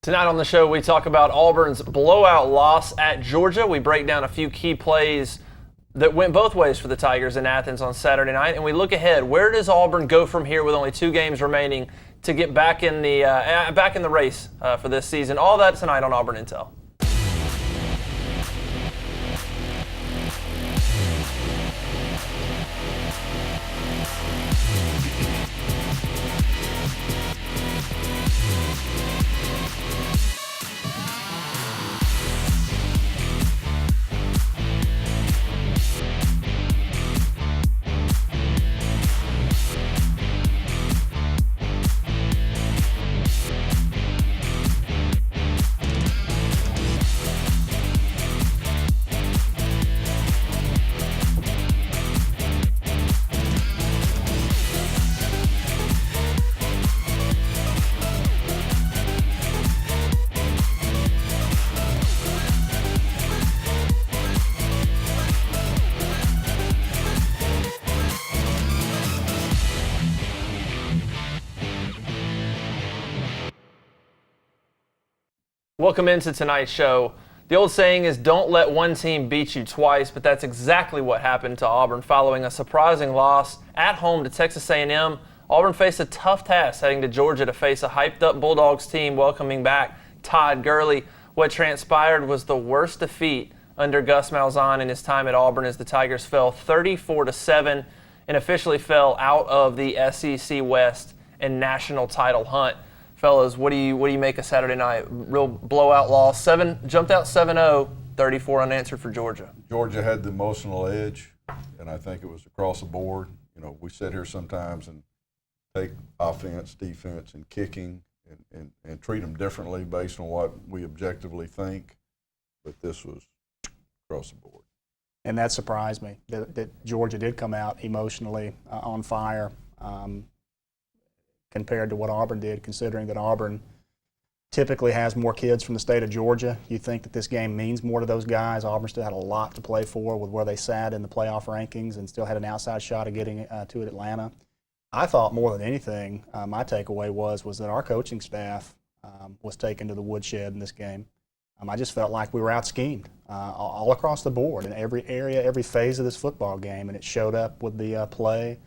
Tonight on the show, we talk about Auburn's blowout loss at Georgia. We break down a few key plays that went both ways for the Tigers in Athens on Saturday night, and we look ahead. Where does Auburn go from here with only 2 games remaining to get back in the race for this season? All that tonight on Auburn Intel. Welcome into tonight's show. The old saying is don't let one team beat you twice, but that's exactly what happened to Auburn following a surprising loss at home to Texas A&M. Auburn faced a tough task heading to Georgia to face a hyped-up Bulldogs team welcoming back Todd Gurley. What transpired was the worst defeat under Gus Malzahn in his time at Auburn as the Tigers fell 34-7 and officially fell out of the SEC West and national title hunt. Fellas, what do you make of Saturday night? Real blowout loss. Jumped out 7-0, 34 unanswered for Georgia. Georgia had the emotional edge, and I think it was across the board. You know, we sit here sometimes and take offense, defense, and kicking and treat them differently based on what we objectively think. But this was across the board. And that surprised me, that Georgia did come out emotionally on fire. Compared to what Auburn did, considering that Auburn typically has more kids from the state of Georgia. You think that this game means more to those guys. Auburn still had a lot to play for with where they sat in the playoff rankings and still had an outside shot of getting to Atlanta. I thought more than anything, my takeaway was that our coaching staff was taken to the woodshed in this game. I just felt like we were out-schemed all across the board in every area, every phase of this football game, and it showed up with the play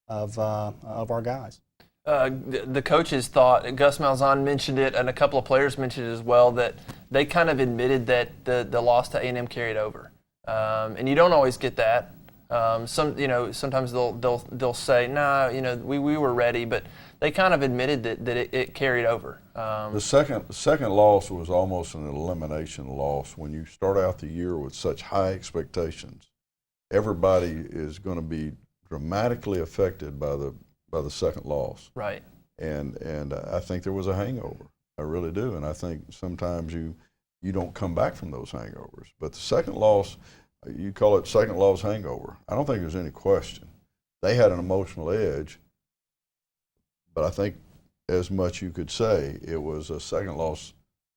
of our guys. The coaches thought, Gus Malzahn mentioned it, and a couple of players mentioned it as well, that they kind of admitted that the loss to A&M carried over, and you don't always get that. Sometimes they'll say, nah, we were ready, but they kind of admitted that it carried over. The second loss was almost an elimination loss. When you start out the year with such high expectations, everybody is going to be dramatically affected by the second loss. Right. And I think there was a hangover. I really do. And I think sometimes you don't come back from those hangovers. But the second loss, you call it second loss hangover. I don't think there's any question. They had an emotional edge, but I think as much you could say it was a second loss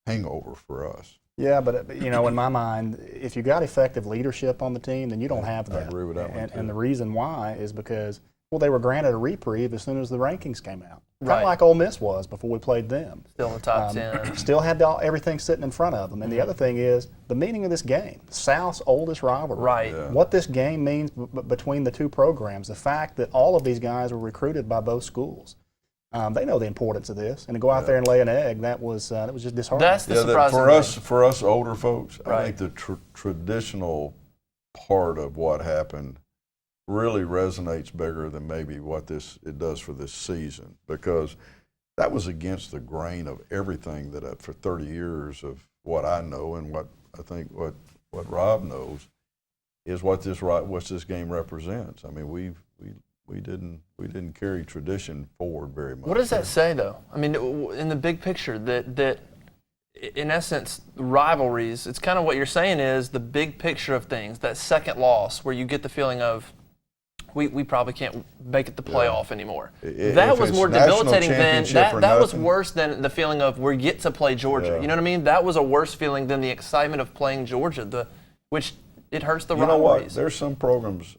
hangover for us. Yeah, but in my mind, if you got effective leadership on the team, then you don't have that. I agree with that one too. And the reason why is because they were granted a reprieve as soon as the rankings came out. Right. Kind of like Ole Miss was before we played them. Still in the top 10. Still had everything sitting in front of them. And the other thing is the meaning of this game, South's oldest rivalry. Right. Yeah. What this game means between the two programs, the fact that all of these guys were recruited by both schools. They know the importance of this. And to go out there and lay an egg, that was just disheartening. That's the surprising thing. For us older folks, right. I think the traditional part of what happened really resonates bigger than maybe what it does for this season, because that was against the grain of everything that for 30 years of what I know and what I think what Rob knows is what this game represents. I mean, we didn't carry tradition forward very much. What does that say, though? I mean, in the big picture, that in essence, rivalries, it's kind of what you're saying is the big picture of things, that second loss where you get the feeling of, we probably can't make it the playoff anymore. That was more debilitating than that was worse than the feeling of we get to play Georgia. Yeah. You know what I mean? That was a worse feeling than the excitement of playing Georgia, which it hurts the rivalries. You know what? There's some programs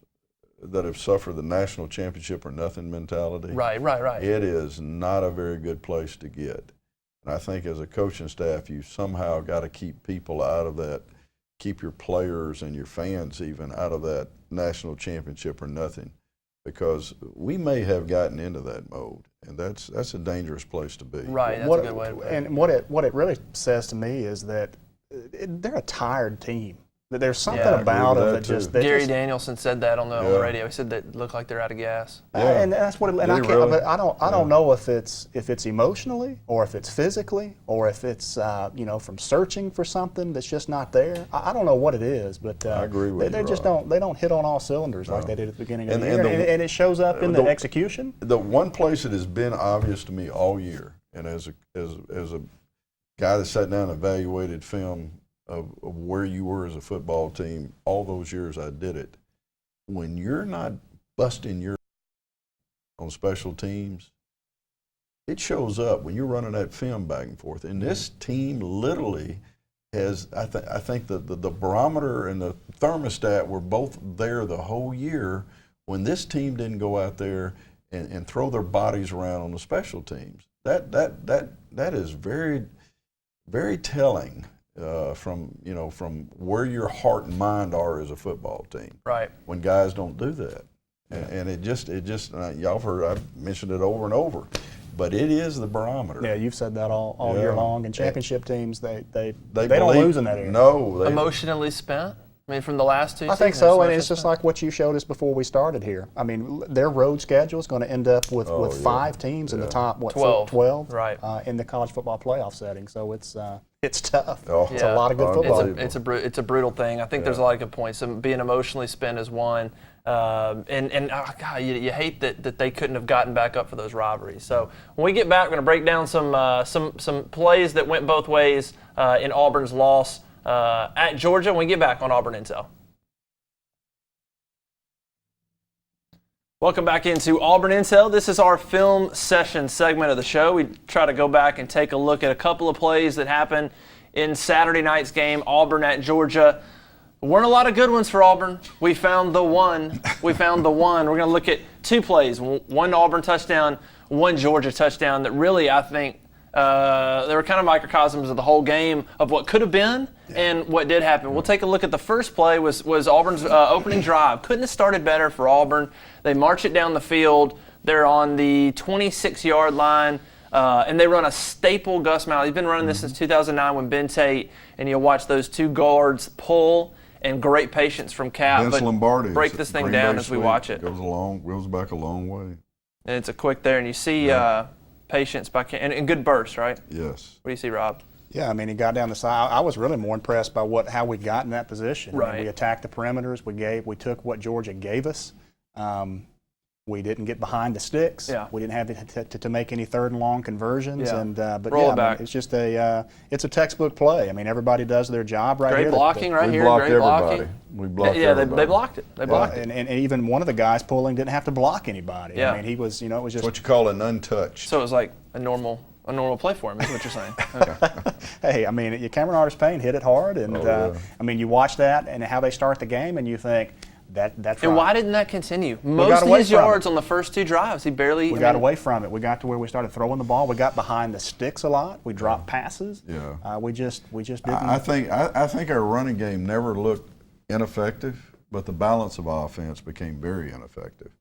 that have suffered the national championship or nothing mentality. Right. It is not a very good place to get. And I think as a coaching staff, you somehow got to keep people out of that, keep your players and your fans even out of that national championship or nothing, because we may have gotten into that mode, and that's a dangerous place to be. Right, that's a good way to put it. And what it really says to me is that they're a tired team. That there's something about them that just Gary Danielson said that on the radio. He said that look like they're out of gas. And that's what. And I can't. Really? But I don't know if it's emotionally or if it's physically or if it's from searching for something that's just not there. I don't know what it is, but I agree with they you. Just don't hit on all cylinders like they did at the beginning of the year, and it shows up in the execution. The one place it has been obvious to me all year, and as a guy that sat down and evaluated film of where you were as a football team, all those years I did it, when you're not busting your on special teams, it shows up when you're running that film back and forth. And this team literally has, I think the barometer and the thermostat were both there the whole year when this team didn't go out there and throw their bodies around on the special teams. That is very, very telling. From where your heart and mind are as a football team. Right. When guys don't do that, and it just y'all have heard, I've mentioned it over and over, but it is the barometer. Yeah, you've said that all year long. And championship teams, they don't believe, lose in that area. No, Emotionally spent. I mean, from the last two seasons. I think so, and it's just like what you showed us before we started here. I mean, their road schedule is going to end up with 5 teams in the top 12 right. In the college football playoff setting. So it's tough. Oh, it's a lot of good football. It's a brutal thing. I think there's a lot of good points. Being emotionally spent is one, and God, you hate that they couldn't have gotten back up for those rivalries. So when we get back, we're going to break down some plays that went both ways in Auburn's loss at Georgia when we get back on Auburn Intel. Welcome back into Auburn Intel. This is our film session segment of the show. We try to go back and take a look at a couple of plays that happened in Saturday night's game, Auburn at Georgia. There weren't a lot of good ones for Auburn. We found the one. We're going to look at 2 plays, one Auburn touchdown, one Georgia touchdown that really, I think, they were kind of microcosms of the whole game of what could have been and what did happen. We'll take a look at the first play was Auburn's opening drive. Couldn't have started better for Auburn. They march it down the field. They're on the 26-yard line, and they run a staple Gus Mallory. He's been running this since 2009 when Ben Tate, and you'll watch those 2 guards pull, and great patience from Cap. Vince Lombardi break this thing down as we watch it. Goes back a long way. And it's a quick there, and you see patience by Cap, and good burst, right? Yes. What do you see, Rob? Yeah, I mean, he got down the side. I was really more impressed by how we got in that position. Right. I mean, we attacked the perimeters. We took what Georgia gave us. We didn't get behind the sticks. Yeah. We didn't have to make any 3rd and long conversions. Yeah. And but Roll yeah, it back. I mean, it's just it's a textbook play. I mean, everybody does their job right Great here. blocking right We here. blocked Great blocking. everybody. We blocked Yeah, everybody. they blocked it. They blocked it. And even one of the guys pulling didn't have to block anybody. Yeah. I mean, he was, it was just. What you call an untouched. So it was like a normal play for him, is what you're saying. Okay. Hey, I mean, Cameron Artis-Payne hit it hard, and I mean, you watch that and how they start the game, and you think that's. And right. why didn't that continue? Most of his yards on the first 2 drives, he barely. We got away from it. We got to where we started throwing the ball. We got behind the sticks a lot. We dropped passes. Yeah. We just didn't. I think our running game never looked ineffective, but the balance of offense became very ineffective.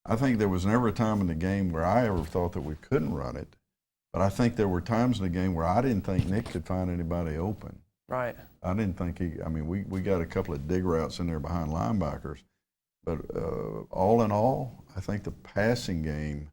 I think there was never a time in the game where I ever thought that we couldn't run it, but I think there were times in the game where I didn't think Nick could find anybody open. Right. I didn't think we got a couple of dig routes in there behind linebackers, but all in all, I think the passing game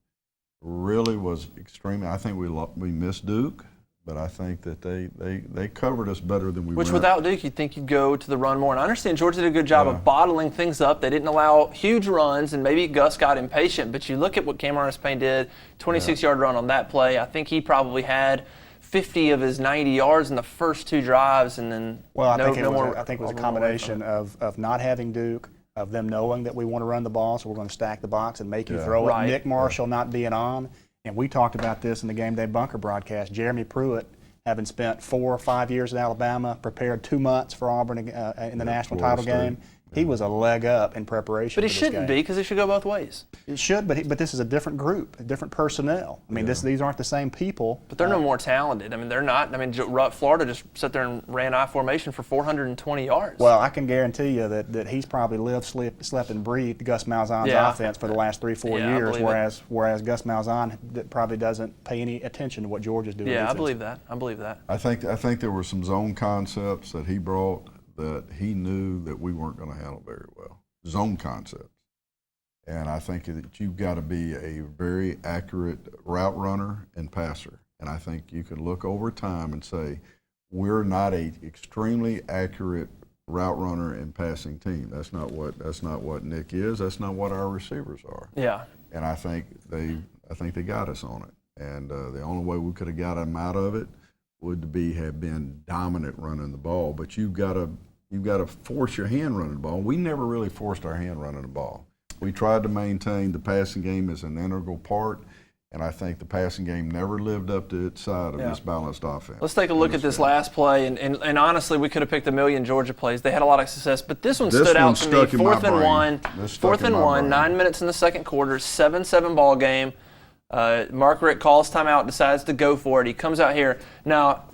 really was extremely. I think we missed Duke, but I think that they covered us better than we. Which without Duke, you'd think you'd go to the run more. And I understand Georgia did a good job of bottling things up. They didn't allow huge runs, and maybe Gus got impatient. But you look at what Cameron Artis-Payne did, 26-yard run on that play. I think he probably had 50 of his 90 yards in the first 2 drives, and then I think it was a combination of not having Duke, of them knowing that we want to run the ball, so we're going to stack the box and make you throw it. Nick Marshall not being on, and we talked about this in the Game Day Bunker broadcast. Jeremy Pruitt, having spent 4 or 5 years in Alabama, prepared 2 months for Auburn in the national title game, He was a leg up in preparation. But he for this shouldn't game. be, because it should go both ways. It should, but this is a different group, different personnel. I mean, these aren't the same people. But they're no more talented. I mean, they're not. I mean, Florida just sat there and ran I formation for 420 yards. Well, I can guarantee you that he's probably lived, slept, and breathed Gus Malzahn's offense for the last 3-4 years, whereas Gus Malzahn probably doesn't pay any attention to what Georgia's doing. Yeah, I believe that. I believe that. I think there were some zone concepts that he brought that he knew that we weren't going to handle very well. Zone concepts. And I think that you've got to be a very accurate route runner and passer. And I think you can look over time and say, we're not a extremely accurate route runner and passing team. That's not what Nick is. That's not what our receivers are. Yeah. And I think they got us on it. And the only way we could have got them out of it would have been dominant running the ball. But you've got to force your hand running the ball. We never really forced our hand running the ball. We tried to maintain the passing game as an integral part, and I think the passing game never lived up to its side of this balanced offense. Let's take a look at this last play, and honestly, we could have picked a million Georgia plays. They had a lot of success, but this one stood out to me. Fourth and one, 9 minutes in the second quarter, 7-7 ball game. Mark Richt calls timeout, decides to go for it. He comes out here. Now,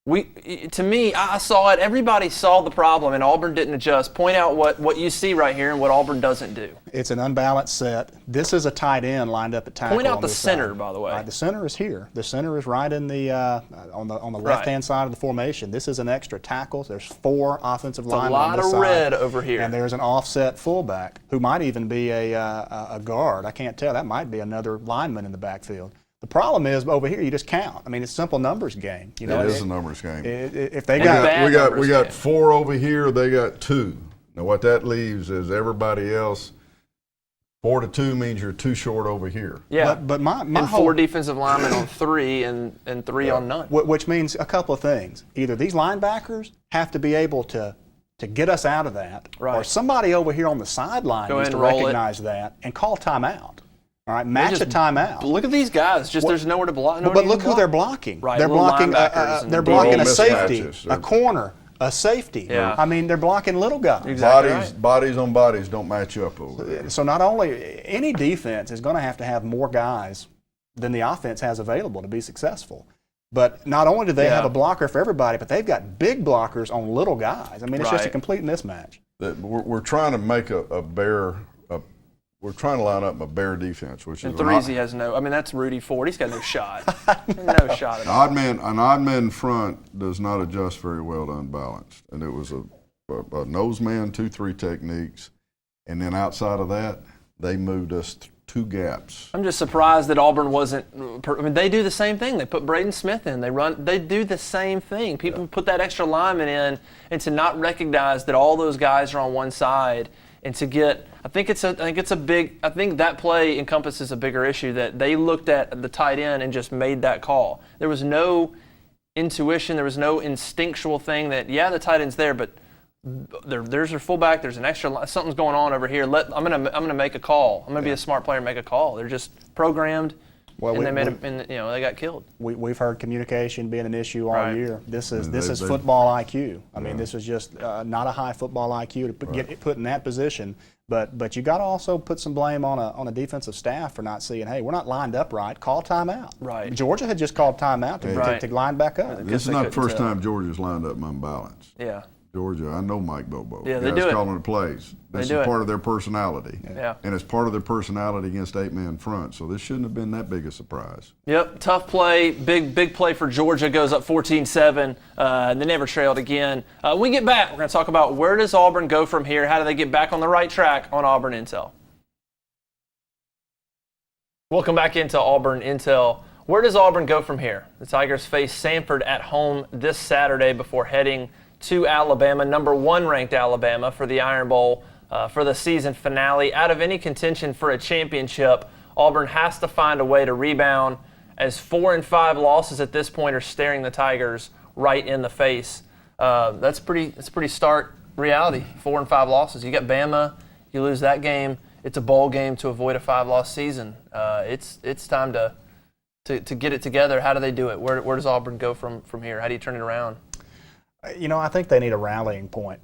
I saw it. Everybody saw the problem, and Auburn didn't adjust. Point out what you see right here and what Auburn doesn't do. It's an unbalanced set. This is a tight end lined up at tackle. Point out the center, by the way. Right, the center is here. The center is right in the on the left-hand side of the formation. This is an extra tackle. There's 4 offensive linemen on this side. A lot of red over here. And there's an offset fullback who might even be a guard. I can't tell. That might be another lineman in the backfield. The problem is over here you just count. I mean, it's a simple numbers game. You know, it is a numbers game. If they we got 4 over here, they got 2. Now what that leaves is everybody else. 4 to 2 means you're 2 short over here. Yeah, but my and whole, 4 defensive linemen on 3 and 3 on none. Which means a couple of things. Either these linebackers have to be able to get us out of that, or somebody over here on the sideline needs to recognize that and call timeout. All right, match a timeout. Look at these guys. There's nowhere to block. But look who they're blocking. Right, they're blocking. They're blocking a safety, a corner, a safety. Yeah. I mean, they're blocking little guys. Exactly bodies on bodies don't match up over there. So not only any defense is going to have more guys than the offense has available to be successful. But not only do they have a blocker for everybody, but they've got big blockers on little guys. I mean, it's just a complete mismatch. We're trying to make we're trying to line up a bare defense, which and is threes. He has no. I mean, that's Rudy Ford. He's got no shot. No shot at all. An odd man front does not adjust very well to unbalanced, and it was a nose man 2-3 techniques, and then outside of that, they moved us 2 gaps. I'm just surprised that Auburn wasn't. I mean, they do the same thing. They put Braden Smith in. They do the same thing. People put that extra lineman in, and to not recognize that all those guys are on one side, and to get. I think that play encompasses a bigger issue, that they looked at the tight end and just made that call. There was no intuition. There was no instinctual thing that the tight end's there, but there's their fullback. There's an extra. Something's going on over here. I'm gonna make a call. I'm gonna be a smart player and make a call. They're just programmed. Well, and they got killed. We've heard communication being an issue all year. This is football IQ. I mean, this is just not a high football IQ to get put in that position. But you got to also put some blame on a defensive staff for not seeing. Hey, we're not lined up right. Call timeout. Right. Georgia had just called timeout to line back up. This is not the first time Georgia's lined up unbalanced. Yeah. Georgia, I know Mike Bobo. Yeah, they do it. Calling the plays. This is part of their personality. Yeah. And it's part of their personality against 8-man front. So this shouldn't have been that big a surprise. Yep, tough play. Big play for Georgia. Goes up 14-7. They never trailed again. When we get back, we're going to talk about where does Auburn go from here? How do they get back on the right track on Auburn Intel? Welcome back into Auburn Intel. Where does Auburn go from here? The Tigers face Samford at home this Saturday before heading to Alabama, number 1 ranked Alabama, for the Iron Bowl for the season finale. Out of any contention for a championship, Auburn has to find a way to rebound, as 4 and 5 losses at this point are staring the Tigers right in the face. That's pretty stark reality. 4 and 5 losses. You got Bama, you lose that game. It's a bowl game to avoid a 5-loss season. It's time to get it together. How do they do it? Where does Auburn go from here? How do you turn it around? I think they need a rallying point.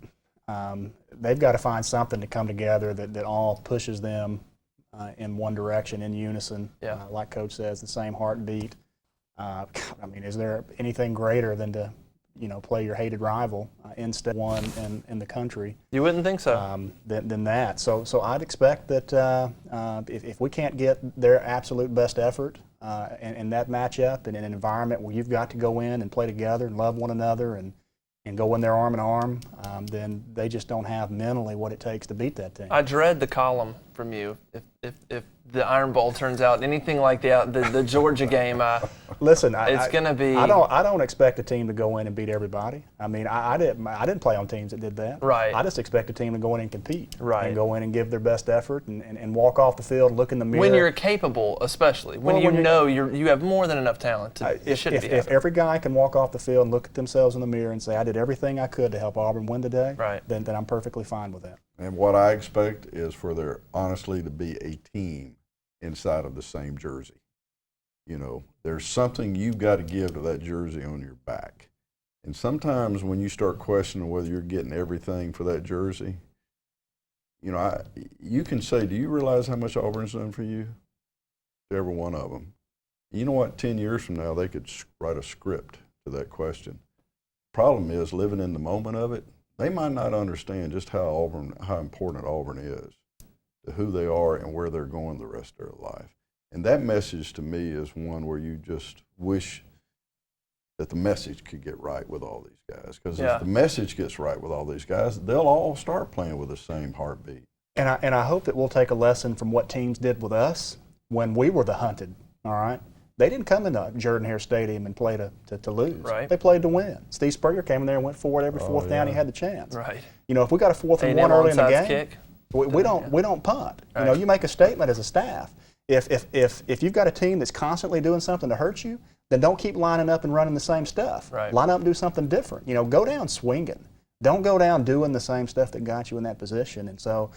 they've got to find something to come together that all pushes them in one direction, in unison. Yeah. Like Coach says, the same heartbeat. I mean, is there anything greater than to, play your hated rival in step one in the country? You wouldn't think so. Than that. So I'd expect that if we can't get their absolute best effort in that matchup in an environment where you've got to go in and play together and love one another and go in there arm in arm, then they just don't have mentally what it takes to beat that team. I dread the column from you if the Iron Bowl turns out anything like the Georgia game. Listen, it's going to be. I don't expect a team to go in and beat everybody. I mean, I didn't play on teams that did that. Right. I just expect a team to go in and compete. Right. And go in and give their best effort and walk off the field, look in the mirror. When you're capable, especially when you have more than enough talent. If every guy can walk off the field and look at themselves in the mirror and say, I did everything I could to help Auburn win today, right. then I'm perfectly fine with that. And what I expect is for there honestly to be a team inside of the same jersey. There's something you've got to give to that jersey on your back. And sometimes when you start questioning whether you're getting everything for that jersey, you can say, do you realize how much Auburn's done for you? To every one of them. You know what? 10 years from now, they could write a script to that question. Problem is, living in the moment of it, they might not understand just how important Auburn is to who they are and where they're going the rest of their life. And that message to me is one where you just wish that the message could get right with all these guys. Because if the message gets right with all these guys, they'll all start playing with the same heartbeat. And I hope that we'll take a lesson from what teams did with us when we were the hunted, all right? They didn't come into Jordan-Hare Stadium and play to lose. Right. They played to win. Steve Spurrier came in there and went forward every fourth down he had the chance. Right. If we got a 4th and 1 early in the game, kick. we don't punt. Right. You make a statement as a staff. If you've got a team that's constantly doing something to hurt you, then don't keep lining up and running the same stuff. Right. Line up and do something different. Go down swinging. Don't go down doing the same stuff that got you in that position. And so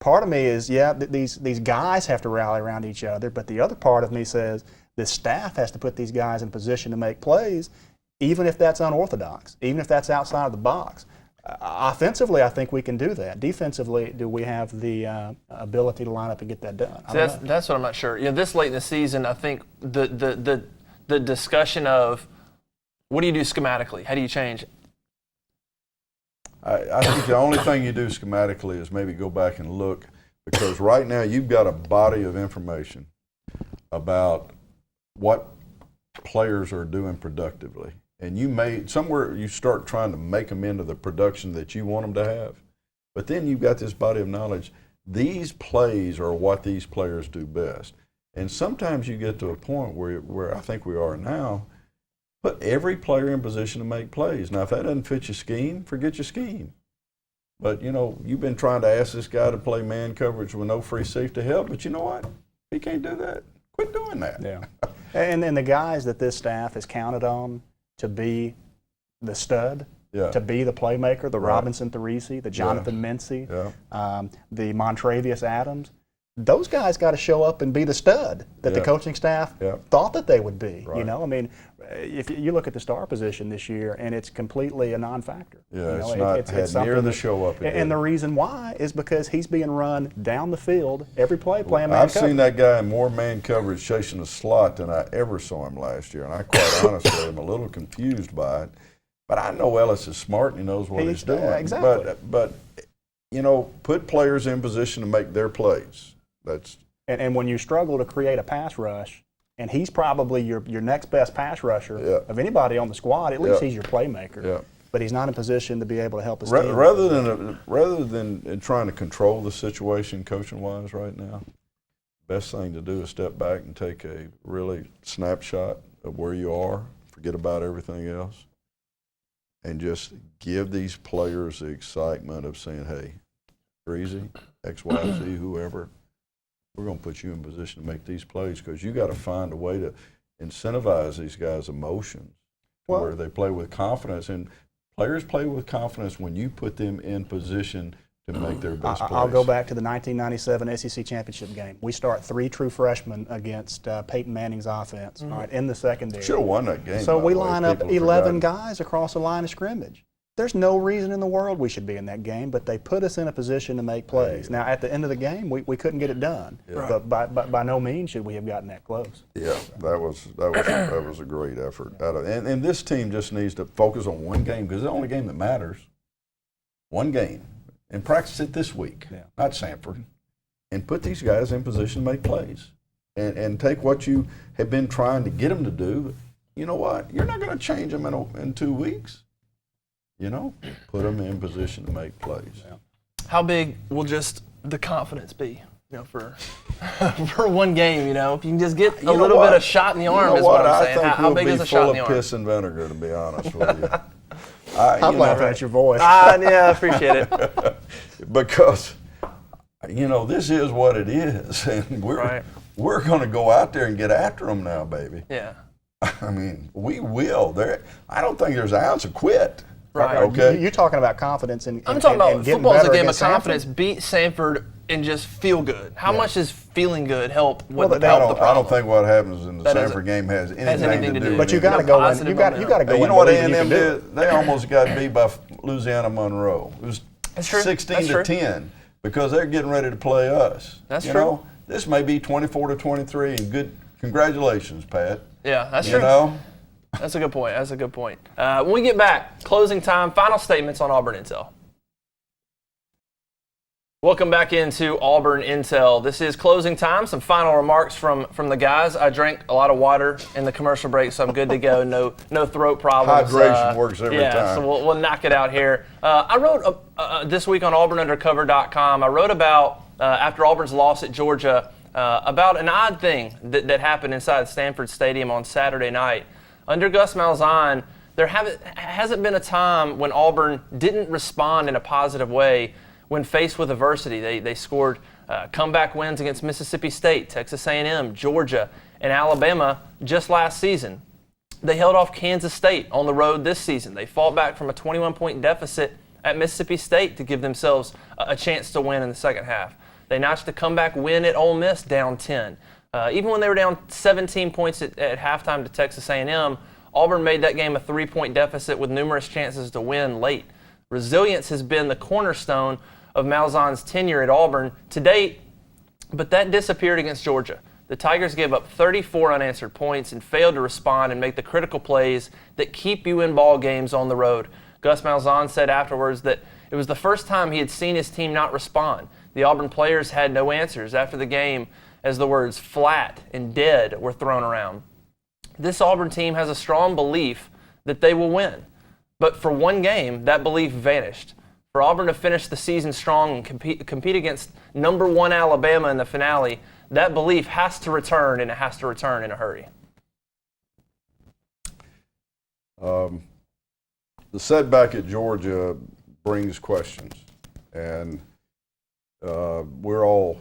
part of me is, these guys have to rally around each other, but the other part of me says the staff has to put these guys in position to make plays, even if that's unorthodox, even if that's outside of the box. Offensively, I think we can do that. Defensively, do we have the ability to line up and get that done? That's what I'm not sure. This late in the season, I think the discussion of what do you do schematically? How do you change? I think the only thing you do schematically is maybe go back and look, because right now you've got a body of information about what players are doing productively. And somewhere you start trying to make them into the production that you want them to have. But then you've got this body of knowledge. These plays are what these players do best. And sometimes you get to a point where I think we are now, put every player in position to make plays. Now, if that doesn't fit your scheme, forget your scheme. But, you've been trying to ask this guy to play man coverage with no free safety help, but you know what? He can't do that. Quit doing that. Yeah. And then the guys that this staff has counted on to be the stud, to be the playmaker, the Robinson Therese, the Jonathan Mincy, the Montravius Adams, those guys got to show up and be the stud that the coaching staff thought that they would be. Right. If you look at the star position this year, and it's completely a non-factor. It's not near the show up. And the reason why is because he's being run down the field every play playing man I've coverage. seen that guy in more man coverage chasing the slot than I ever saw him last year, and I quite honestly am a little confused by it. But I know Ellis is smart and he knows what he's doing. Exactly. But put players in position to make their plays. And when you struggle to create a pass rush, and he's probably your next best pass rusher of anybody on the squad, at least he's your playmaker. Yeah. But he's not in position to be able to help his team. Rather than trying to control the situation coaching-wise right now, best thing to do is step back and take a really snapshot of where you are, forget about everything else, and just give these players the excitement of saying, hey, Breezy, X, Y, Z, whoever, we're going to put you in position to make these plays, because you got to find a way to incentivize these guys' emotions where they play with confidence. And players play with confidence when you put them in position to make their best plays. I'll go back to the 1997 SEC championship game. We start 3 true freshmen against Peyton Manning's offense, all right, in the secondary. Should have won that game. So we line up 11 guys across the line of scrimmage. there's no reason in the world we should be in that game, but they put us in a position to make plays. Now, at the end of the game, we couldn't get it done, but by no means should we have gotten that close. Yeah, that was a great effort. And this team just needs to focus on one game because it's the only game that matters. One game, and practice it this week, not Sanford, and put these guys in position to make plays, and take what you have been trying to get them to do. You know what? You're not going to change them in 2 weeks. You know, put them in position to make plays. How big will just the confidence be, for for one game? If you can just get a little bit of shot in the arm, is what I'm saying. How big is a shot in the arm? I think we'll be full of piss and vinegar, to be honest with you. I'm laughing at your voice. Yeah, I appreciate it. Because, this is what it is, and we're going to go out there and get after them now, baby. Yeah. I mean, we will. I don't think there's an ounce of quit. Right. Okay. You're talking about confidence and I'm talking about football is a game of confidence. Sanford? Beat Sanford and just feel good. How much does feeling good help with the problem? I don't think what happens in the Sanford game has anything to do with it. But you got to go in. You got to go in. You know what A&M did? They almost got beat by Louisiana Monroe. It was 16-10 because they're getting ready to play us. That's true. This may be 24-23, and good. Congratulations, Pat. Yeah, that's true. That's a good point. When we get back, closing time, final statements on Auburn Intel. Welcome back into Auburn Intel. This is closing time. Some final remarks from the guys. I drank a lot of water in the commercial break, so I'm good to go. No throat problems. Hydration works every time. Yeah, so we'll knock it out here. I wrote this week on AuburnUndercover.com. I wrote about, after Auburn's loss at Georgia, about an odd thing that happened inside Stanford Stadium on Saturday night. Under Gus Malzahn, there hasn't been a time when Auburn didn't respond in a positive way when faced with adversity. They scored comeback wins against Mississippi State, Texas A&M, Georgia, and Alabama just last season. They held off Kansas State on the road this season. They fought back from a 21-point deficit at Mississippi State to give themselves a chance to win in the second half. They notched a comeback win at Ole Miss down 10. Even when they were down 17 points at halftime to Texas A&M, Auburn made that game a 3-point deficit with numerous chances to win late. Resilience has been the cornerstone of Malzahn's tenure at Auburn to date, but that disappeared against Georgia. The Tigers gave up 34 unanswered points and failed to respond and make the critical plays that keep you in ball games on the road. Gus Malzahn said afterwards that it was the first time he had seen his team not respond. The Auburn players had no answers after the game as the words flat and dead were thrown around. This Auburn team has a strong belief that they will win. But for one game, that belief vanished. For Auburn to finish the season strong and compete against number 1 Alabama in the finale, that belief has to return, and it has to return in a hurry. The setback at Georgia brings questions, and we're all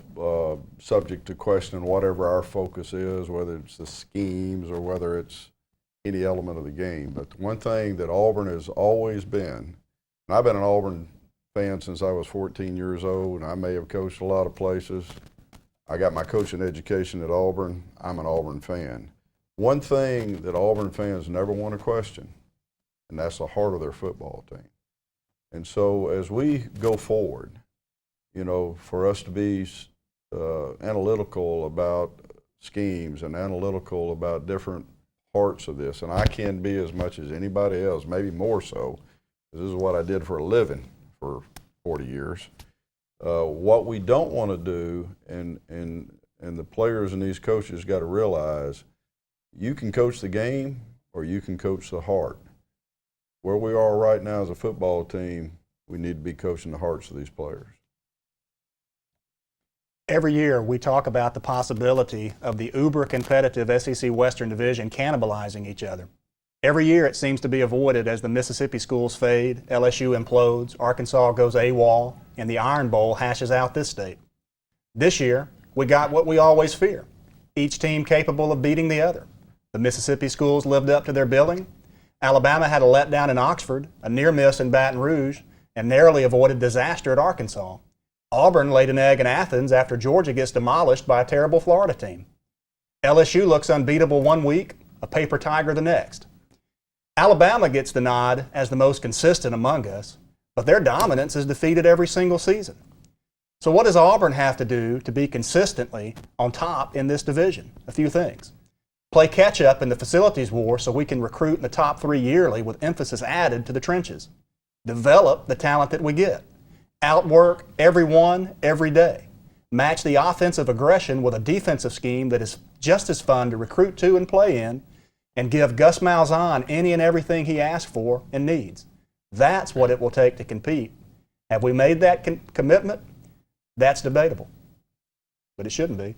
subject to question whatever our focus is, whether it's the schemes or whether it's any element of the game. But the one thing that Auburn has always been, and I've been an Auburn fan since I was 14 years old, and I may have coached a lot of places. I got my coaching education at Auburn. I'm an Auburn fan. One thing that Auburn fans never want to question, and that's the heart of their football team. And so as we go forward, for us to be analytical about schemes and analytical about different parts of this, and I can be as much as anybody else, maybe more so, because this is what I did for a living for 40 years. What we don't want to do, and the players and these coaches got to realize, you can coach the game or you can coach the heart. Where we are right now as a football team, we need to be coaching the hearts of these players. Every year we talk about the possibility of the uber-competitive SEC Western Division cannibalizing each other. Every year it seems to be avoided as the Mississippi schools fade, LSU implodes, Arkansas goes AWOL, and the Iron Bowl hashes out this state. This year, we got what we always fear, each team capable of beating the other. The Mississippi schools lived up to their billing. Alabama had a letdown in Oxford, a near miss in Baton Rouge, and narrowly avoided disaster at Arkansas. Auburn laid an egg in Athens after Georgia gets demolished by a terrible Florida team. LSU looks unbeatable one week, a paper tiger the next. Alabama gets the nod as the most consistent among us, but their dominance is defeated every single season. So what does Auburn have to do to be consistently on top in this division? A few things. Play catch up in the facilities war so we can recruit in the top 3 yearly with emphasis added to the trenches. Develop the talent that we get. Outwork everyone every day. Match the offensive aggression with a defensive scheme that is just as fun to recruit to and play in, and give Gus Malzahn any and everything he asks for and needs. That's what it will take to compete. Have we made that commitment? That's debatable, but it shouldn't be.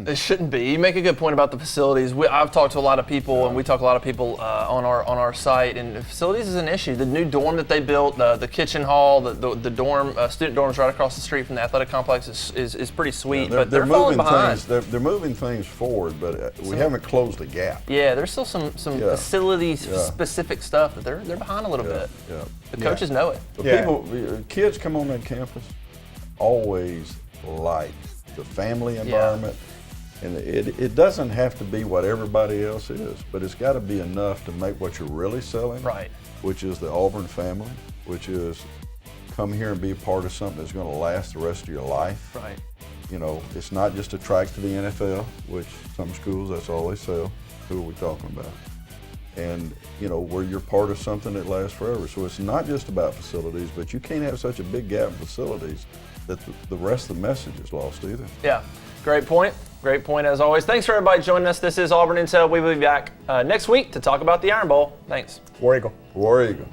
It shouldn't be. You make a good point about the facilities. I've talked to a lot of people, and we talk to a lot of people on our site, and the facilities is an issue. The new dorm that they built, the kitchen hall, the dorm, student dorms right across the street from the athletic complex is pretty sweet, but they're falling behind. They're moving things forward, but we haven't closed the gap. Yeah, there's still some facility-specific stuff that they're behind a little bit. Yeah. The coaches know it. But kids come on that campus always like the family environment. And it doesn't have to be what everybody else is, but it's got to be enough to make what you're really selling, right? Which is the Auburn family, which is come here and be a part of something that's going to last the rest of your life. Right. You know, it's not just a track to the NFL, which some schools, that's all they sell. Who are we talking about? And, you know, where you're part of something that lasts forever. So it's not just about facilities, but you can't have such a big gap in facilities that the rest of the message is lost either. Yeah, great point. Great point as always. Thanks for everybody joining us. This is Auburn Intel. We will be back next week to talk about the Iron Bowl. Thanks. War Eagle. War Eagle.